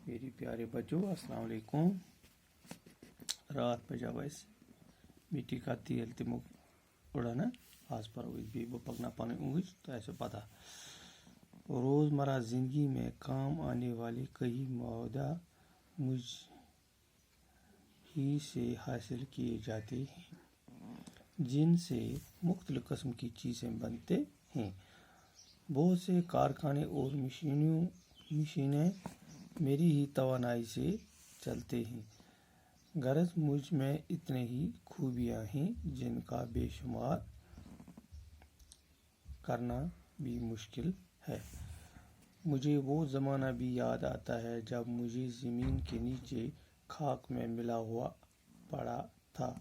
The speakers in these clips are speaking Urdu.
میری پیارے بچوں السلام علیکم. رات بجاو مٹی کا تیل تمو اڑانا آج پر پکنا پن انگج تو ایسے پتہ. روزمرہ زندگی میں کام آنے والی کئی معدہ مجھ ہی سے حاصل کیے جاتے ہیں جن سے مختلف قسم کی چیزیں بنتے ہیں. بہت سے کارخانے اور مشینیں میری ہی توانائی سے چلتے ہیں. غرض مجھ میں اتنے ہی خوبیاں ہیں جن کا بے شمار کرنا بھی مشکل ہے. مجھے وہ زمانہ بھی یاد آتا ہے جب مجھے زمین کے نیچے خاک میں ملا ہوا پڑا تھا.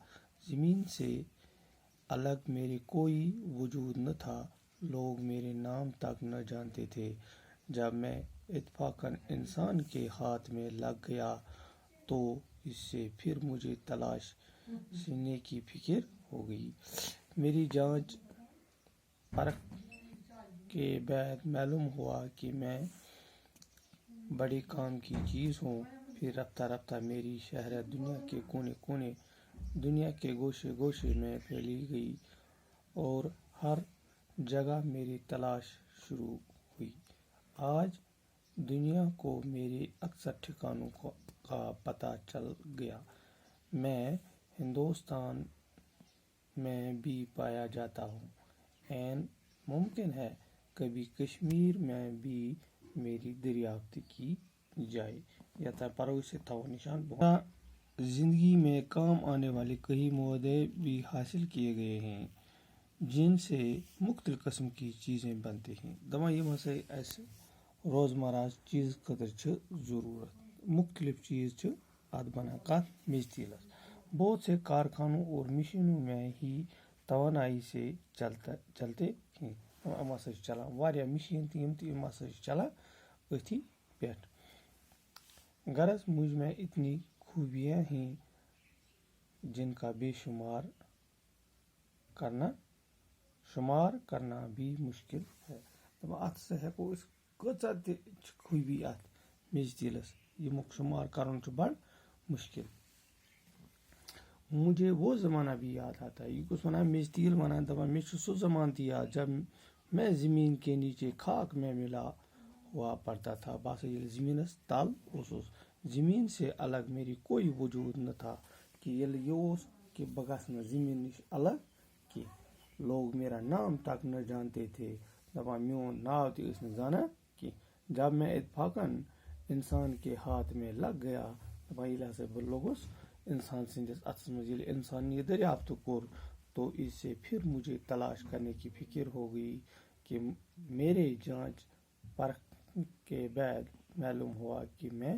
زمین سے الگ میرے کوئی وجود نہ تھا. لوگ میرے نام تک نہ جانتے تھے. جب میں اتفاقاً انسان کے ہاتھ میں لگ گیا تو اس سے پھر مجھے تلاش سینے کی فکر ہو گئی. میری جانچ پرکھ کے بعد معلوم ہوا کہ میں بڑے کام کی چیز ہوں. پھر رفتہ رفتہ میری شہرت دنیا کے کونے کونے دنیا کے گوشے گوشے میں پھیلی گئی اور ہر جگہ میری تلاش شروع ہوئی. آج دنیا کو میرے اکثر ٹھکانوں کا پتہ چل گیا. میں ہندوستان میں بھی پایا جاتا ہوں. عین ممکن ہے کبھی کشمیر میں بھی میری دریافت کی جائے. زندگی میں کام آنے والے کئی معدے بھی حاصل کیے گئے ہیں جن سے مختلف قسم کی چیزیں بنتے ہیں. یہ ایسے روزمرہ چیز خطر ضرورت مختلف چیز بنا کر میز تیلس. بہت سے کارخانوں اور مشینوں میں ہی توانائی سے چلتے ہیں. چلان واریاہ مشین تم چلان اتھی پٮ۪ٹھ. غرض مجھ میں اتنی خوبیاں ہیں جن کا بے شمار کرنا بھی مشکل ہے. ات سے ہیکو کۭژاہ تہِ خوبی ات میز تیلس یمُک شمار کرن بڑ مشکل. مجھے وہ زمانہ بھی یاد آتا ہے. یہ کس ونان میز تیل ونان دپان مے چھُ سُہ زمانہ تہِ یاد جب میں زمین کے نیچے خاک میں ملا ہوا پڑتا تھا. بہٕ ییٚلہِ زمینس تل اوسُس. زمین سے الگ میری کوئی وجود نہ تھا کہ ییٚلہِ یہ اوس کہ بہٕ گژھٕ نہٕ زمین نش الگ کینٛہہ. لوگ میرا نام تک نہ جانتے تھے. دپان میون ناو تہِ ٲسۍ نہٕ زانان کینٛہہ. جب میں اتفاقاً انسان کے ہاتھ میں لگ گیا. دپان ییٚلہِ ہسا بہٕ لوٚگُس انسان سٕنٛدِس اتھس منٛز ییٚلہِ انسان یہ دریافت کوٚر تو اس سے پھر مجھے تلاش کرنے کی فکر ہو گئی کہ میرے جانچ پرکھ کے بعد معلوم ہوا کہ میں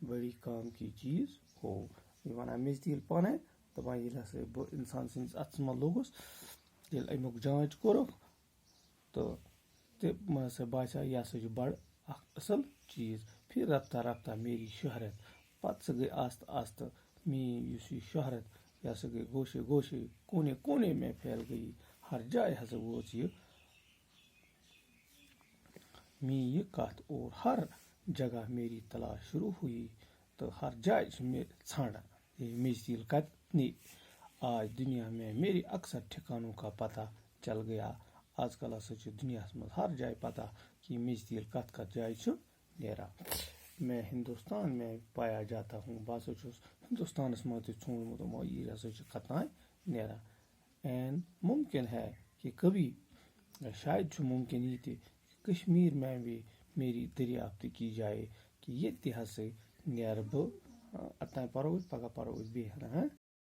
بڑی کام کی چیز ہو. یہ ونان میز تیل پانے دپان ییٚلہِ ہسا بہٕ انسان سٕنٛدِس اتھس منٛز لوٚگُس ییٚلہِ امیُک جانچ کوٚرُکھ تو مےٚ ہسا باسیو یہ ہسا چھُ بڑٕ اکھ اصل چیز. پھر رفتہ رفتہ میری شہرت پتہٕ سُہ گئی آستہ آستہ میٲنۍ یُس یہ شہرت یہ ہسا گئی گوشے گوشے کونے کونے میں پھیل گئی. ہر جائے ہسا وٲژ یہ میٲنۍ یہ کتھ اور ہر جگہ میری تلاش شروع ہوئی تو ہر جائے چھِ مےٚ ژھانڈان یہ میز تیل کتہِ نیرِ. آج دنیا میں میرے اکثر ٹھکانوں کا پتہ چل گیا. آج کل ہسا چھُ دنیاہس منٛز ہر جایہِ پتہ کہ میز تیل کتھ جایہِ چھُ نیران. میں ہندوستان میں پایا جاتا ہوں. بہٕ ہسا چھُس ہندوستانس منٛز تہِ ژھونٛڈمُت یہ ہسا چھُ کتانۍ نیران. عین ممکن ہے کہ کبھی شاید چھُ ممکن یہ تہِ کشمیر میں بھی میری دریافت کی جائے کہ ییٚتہِ تہِ ہسا نیرٕ بہٕ. اوٚتام پرو أسۍ پگاہ پرو أسۍ بیٚیہِ.